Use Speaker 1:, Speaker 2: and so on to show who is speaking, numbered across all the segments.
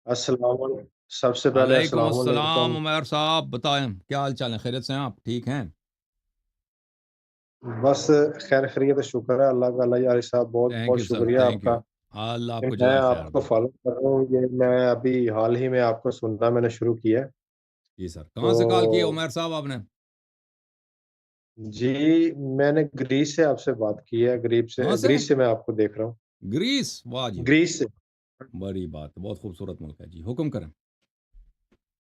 Speaker 1: अस्सलाम वालेकुम। सबसे पहले
Speaker 2: वालेकुम
Speaker 1: अस्सलाम
Speaker 2: अस्सलाम
Speaker 1: वालेकुम।
Speaker 2: उमर साहब, बताएं क्या हाल चाल है? खैरियत से हैं आप? ठीक हैं?
Speaker 1: बस खैर खैरियत शुक्र है अल्लाह का। अल्लाह यार साहब बहुत
Speaker 2: थैंक
Speaker 1: बहुत
Speaker 2: यू सर,
Speaker 1: शुक्रिया
Speaker 2: थैंक
Speaker 1: आपका।
Speaker 2: यू। अल्लाह
Speaker 1: कि
Speaker 2: आपको
Speaker 1: मैं
Speaker 2: जज़ा खैर
Speaker 1: आपको
Speaker 2: दे।
Speaker 1: फॉलो कर रहा हूँ, ये मैं अभी हाल ही में आपको सुनना मैंने शुरू किया है।
Speaker 2: जी सर, कहाँ से कॉल किए
Speaker 1: तो
Speaker 2: उमर साहब आपने?
Speaker 1: जी, मैंने ग्रीस से आपसे बात की है।
Speaker 2: कहाँ से?
Speaker 1: ग्रीस से मैं आपको देख रहा हूँ।
Speaker 2: ग्रीस, वाह जी वाह।
Speaker 1: ग्रीस से।
Speaker 2: बड़ी बात, बहुत खूबसूरत मुल्क है जी, हुक्म करें।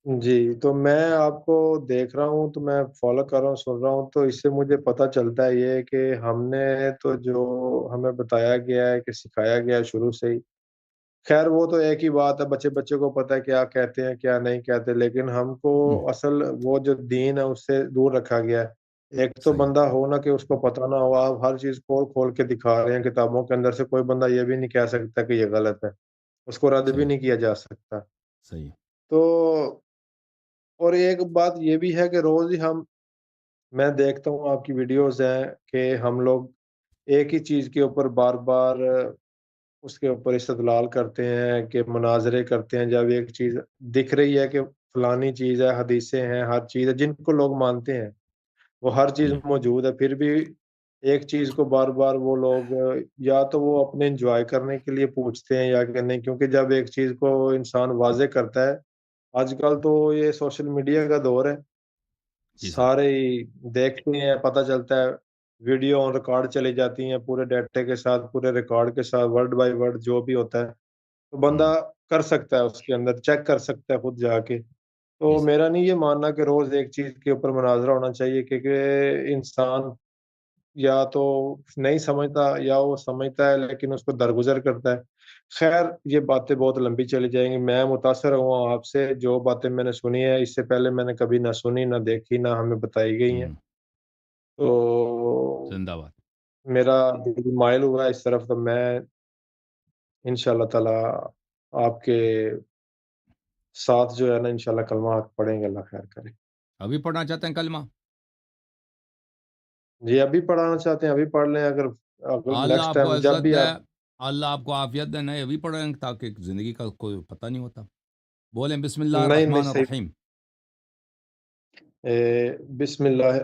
Speaker 1: जी, तो मैं आपको देख रहा हूँ, तो मैं फॉलो कर रहा हूँ, सुन रहा हूँ, तो इससे मुझे पता चलता है ये कि हमने तो जो हमें बताया गया है, कि सिखाया गया है शुरू से ही। खैर वो तो एक ही बात है, बच्चे-बच्चे को पता है क्या कहते हैं, क्या नहीं कहते, लेकिन हमको
Speaker 2: हुँ,
Speaker 1: असल वो जो दीन है उससे दूर रखा गया है। एक तो
Speaker 2: सही,
Speaker 1: बंदा हो ना कि उसको पता ना हो, आप हर चीज़ खोल-खोल के दिखा रहे हैं किताबों के अंदर से, कोई बंदा ये भी नहीं कह सकता कि ये गलत है, उसको रद्द भी
Speaker 2: सही,
Speaker 1: नहीं किया जा सकता।
Speaker 2: सही।
Speaker 1: तो और एक बात ये भी है कि रोज़ ही मैं देखता हूँ आपकी वीडियोज़ हैं कि हम लोग एक ही चीज़ के ऊपर बार-बार उसके ऊपर इस्तेदलाल करते हैं, कि मुनाज़रे करते हैं। जब एक चीज़ दिख रही है कि फलानी चीज़ है, हदीसें हैं, हर चीज़ है, जिनको लोग मानते हैं, वो हर चीज़
Speaker 2: जी,
Speaker 1: मौजूद है, फिर भी एक चीज़ को बार-बार वो लोग या तो वो अपने एन्जॉय करने के लिए पूछते हैं या कि नहीं, क्योंकि जब एक चीज़ को इंसान वाज़ेह करता है, आजकल तो ये सोशल मीडिया का दौर है,
Speaker 2: जी सर।
Speaker 1: सारे ही देखते हैं, पता चलता है, वीडियो ऑन रिकॉर्ड चली जाती हैं, पूरे डाटे के साथ, पूरे रिकॉर्ड के साथ, वर्ड बाय वर्ड जो भी होता है। तो
Speaker 2: हुँ,
Speaker 1: बंदा कर सकता है, उसके अंदर चेक कर सकता है खुद जाके।
Speaker 2: जी
Speaker 1: तो
Speaker 2: सर।
Speaker 1: मेरा नहीं ये मानना कि रोज़ एक चीज़ के ऊपर मुनाज़रा होना चाहिए, क्योंकि इंसान या तो नहीं समझता या वो समझता है लेकिन उसको दरगुज़र करता है। ख़ैर ये बातें बहुत लंबी चली जाएँगी। मैं मुतासिर हुआ आपसे, जो बातें मैंने सुनी है, इससे पहले मैंने कभी ना सुनी, ना देखी, ना हमें बताई गई हैं।
Speaker 2: हुँ,
Speaker 1: तो
Speaker 2: ज़िंदाबाद।
Speaker 1: मेरा दिल माइल हुआ है इस तरफ, तो मैं इंशाअल्लाह ताला आपके साथ जो है ना इंशाअल्लाह कलमा पढ़ेंगे, अल्लाह खैर करे।
Speaker 2: अभी पढ़ना चाहते हैं कलमा?
Speaker 1: जी, अभी पढ़ाना चाहते हैं, अभी पढ़ लें, अगर अगर
Speaker 2: अल्लाह
Speaker 1: नेक्स्ट
Speaker 2: आपको
Speaker 1: टाइम जब
Speaker 2: इज़्ज़त
Speaker 1: भी
Speaker 2: दे,
Speaker 1: आप
Speaker 2: अल्लाह आपको आफ़ियत दे, नहीं अभी पढ़ें ताकि ज़िंदगी का कोई पता नहीं होता। बोलें बिस्मिल्लाहिर
Speaker 1: नहीं, नहीं
Speaker 2: रहमानिर
Speaker 1: सही।
Speaker 2: रहीम।
Speaker 1: बिस्मिल्लाह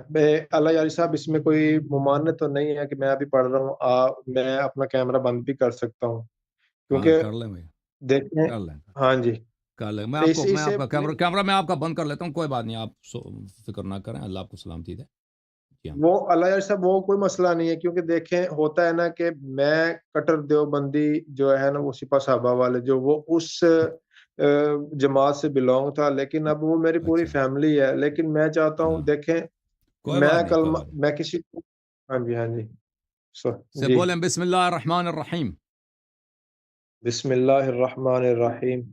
Speaker 1: अल्लाह यारी साहब, इसमें कोई मुमानियत तो नहीं है कि मैं अभी पढ़ रहा हूँ, मैं अपना कैमरा बंद भी कर सकता हूँ,
Speaker 2: हाँ,
Speaker 1: क्योंकि
Speaker 2: कर लें भैया,
Speaker 1: देखें।
Speaker 2: कर लें।
Speaker 1: हाँ जी,
Speaker 2: कर लें। मैं
Speaker 1: इससे
Speaker 2: आपका
Speaker 1: नहीं,
Speaker 2: कैमरा मैं आपका बंद कर लेता हूँ, कोई बात नहीं, आप फ़िक्र ना करें, अल्लाह आपको सलामती दे। जी हाँ।
Speaker 1: वो अल्लाह यार साहब वो कोई मसला नहीं है, क्योंकि देखें होता है ना कि मैं कट्टर देवबंदी जो है ना, वो सिपा साहबा वाले जो वो उस जमात से बिलॉन्ग था, लेकिन अब वो मेरी पूरी
Speaker 2: अच्छा,
Speaker 1: फैमिली है। लेकिन मैं चाहता हूँ,
Speaker 2: हाँ,
Speaker 1: देखें,
Speaker 2: कोई बात नहीं, कोई बात नहीं।
Speaker 1: मैं किसी को। हाँ जी, हाँ जी। सो
Speaker 2: से
Speaker 1: जी,
Speaker 2: बोलें बिस्मिल्लाहिर रहमानिर रहीम।
Speaker 1: बिस्मिल्लाहिर रहमानिर रहीम।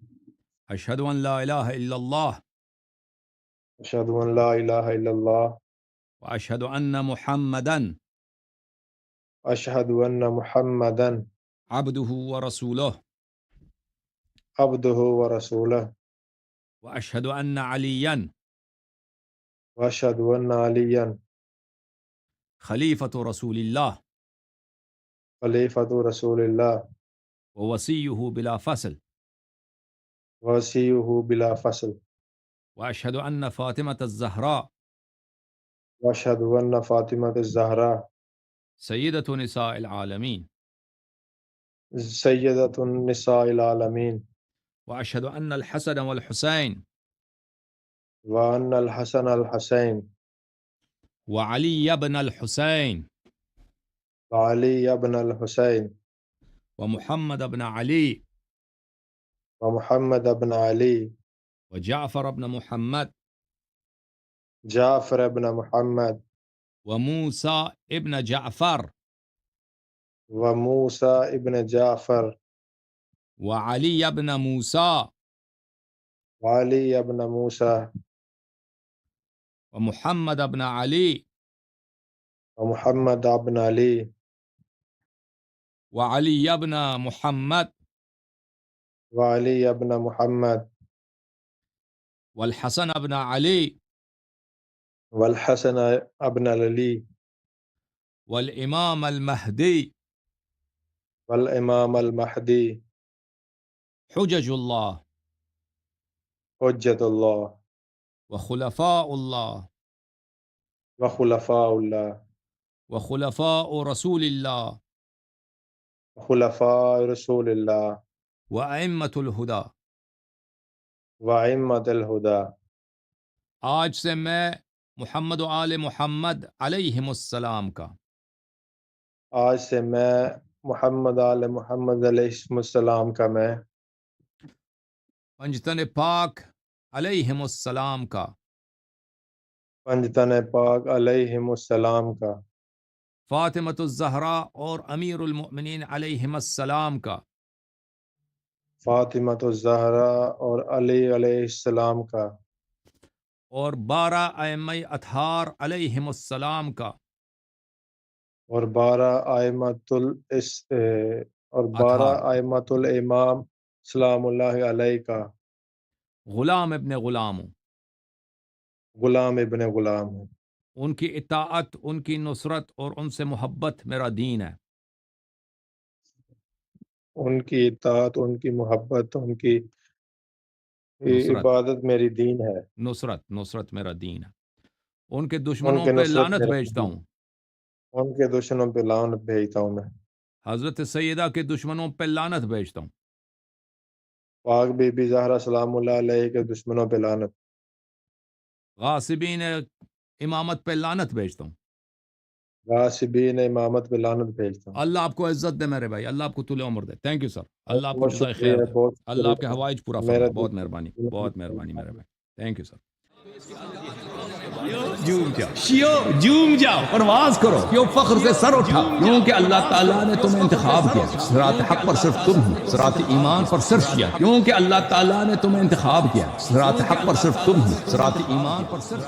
Speaker 2: अशहदु अन ला इलाहा इल्लल्लाह
Speaker 1: अशहदु अन ला इलाहा इल्लल्लाह।
Speaker 2: व अशहदु अन्न मुहम्मदन
Speaker 1: अशहदु अन्न मुहम्मदन
Speaker 2: अब्दुहु व रसूलुह
Speaker 1: अब्दुहु व रसूलुह।
Speaker 2: व अशहदु अन्न अलिय्यन
Speaker 1: व अशहदु अन्न अलिय्यन
Speaker 2: खलीफतु रसूलिल्लाह
Speaker 1: खलीफतु रसूलिल्लाह
Speaker 2: व वसिय्युहु बिला फ़स्ल
Speaker 1: व वसीयुहु बिला फ़स्ल।
Speaker 2: व अशहदु अन्न फ़ातिमत अज़-ज़हरा
Speaker 1: व अशहदु अन्न फ़ातिमत ज़हरा
Speaker 2: सय्यदतु निसाइल आलमीन
Speaker 1: सय्यदतुन निसाइल आलमीन।
Speaker 2: व अशहदु अन्न अल हसन वल हुसैन
Speaker 1: व अन्न अल हसन अल हुसैन
Speaker 2: व अली इब्न अल हुसैन
Speaker 1: व अली इब्न अल हुसैन
Speaker 2: व मुहम्मद इब्न अली
Speaker 1: व मुहम्मद इब्न अली
Speaker 2: व जाफ़र इब्न मुहम्मद
Speaker 1: जाफ़र इब्न मुहम्मद
Speaker 2: व मूसा इब्न जाफ़र
Speaker 1: व मूसा इब्न जाफ़र
Speaker 2: व अली इब्न मूसा
Speaker 1: व अली इब्न मूसा
Speaker 2: व मुहम्मद इब्न अली
Speaker 1: व मुहम्मद इब्न अली
Speaker 2: व अली इब्न मुहम्मद
Speaker 1: व अली इब्न मुहम्मद
Speaker 2: वल हसन इब्न अली
Speaker 1: वल हसन इब्न अली
Speaker 2: वल इमाम अल महदी
Speaker 1: वल इमाम अल महदी
Speaker 2: हुजजुल्लाह
Speaker 1: حجت اللہ
Speaker 2: وخلفاء اللہ
Speaker 1: وخلفاء اللہ
Speaker 2: وخلفاء رسول اللہ
Speaker 1: وخلفاء رسول اللہ
Speaker 2: وأئمة الہدی.
Speaker 1: وأئمة الہدی.
Speaker 2: آج سے میں محمد و آل محمد علیہم السلام کا
Speaker 1: آج سے میں محمد آل محمد علیہ السلام کا میں
Speaker 2: پنجتن پاک علیہم السلام کا
Speaker 1: پنجتن پاک علیہم السلام کا
Speaker 2: فاطمۃ الزہرا اور امیر المؤمنین علیہم السلام کا
Speaker 1: فاطمۃ الزہرا اور علی علیہ السلام کا
Speaker 2: اور 12 ائمہ اطہار علیہم السلام کا
Speaker 1: اور 12
Speaker 2: اطہار
Speaker 1: ائمۃ الامام سلام اللہ علیہ کا
Speaker 2: غلام ابن غلام.
Speaker 1: غلام ابن غلام ہے.
Speaker 2: ان کی اطاعت، ان کی نصرت اور ان سے محبت میرا دین ہے.
Speaker 1: ان کی اطاعت، ان کی محبت، ان کی
Speaker 2: نصرت
Speaker 1: عبادت میری دین ہے.
Speaker 2: نصرت میرا دین ہے. ان کے
Speaker 1: ان
Speaker 2: دشمنوں
Speaker 1: کے
Speaker 2: پہ
Speaker 1: نصرت
Speaker 2: لعنت
Speaker 1: میرا
Speaker 2: بھیجتا
Speaker 1: دین.
Speaker 2: ہوں.
Speaker 1: ان کے دشمنوں پہ لعنت بھیجتا ہوں میں.
Speaker 2: حضرت سیدہ کے دشمنوں پہ لعنت بھیجتا ہوں.
Speaker 1: پاک بی بی زہرا سلام اللہ علیہ کے دشمنوں پہ لعنت.
Speaker 2: غاصبین امامت پہ لعنت بھیجتا ہوں.
Speaker 1: غاصبین امامت پہ لعنت بھیجتا ہوں.
Speaker 2: اللہ آپ کو عزت دے میرے بھائی، اللہ آپ کو طول عمر دے. Thank you sir. اللہ آپ کو
Speaker 1: بہت
Speaker 2: جزائے خیر
Speaker 1: شکریہ،
Speaker 2: دے.
Speaker 1: بہت
Speaker 2: اللہ آپ کے
Speaker 1: شکریہ.
Speaker 2: حوائج پورا
Speaker 1: میرا
Speaker 2: فرمائے. بہت مہربانی، بہت مہربانی میرے بھائی. Thank you sir. جھوم جاؤ، پرواز کرو، کیوں فخر سے سر اٹھا، کیونکہ اللہ تعالیٰ نے تمہیں انتخاب کیا. صراط حق پر صرف تم ہو، صراط ایمان پر صرف کیا، کیونکہ اللہ تعالیٰ نے تمہیں انتخاب کیا. صراط حق پر صرف تم ہو، صراط ایمان پر صرف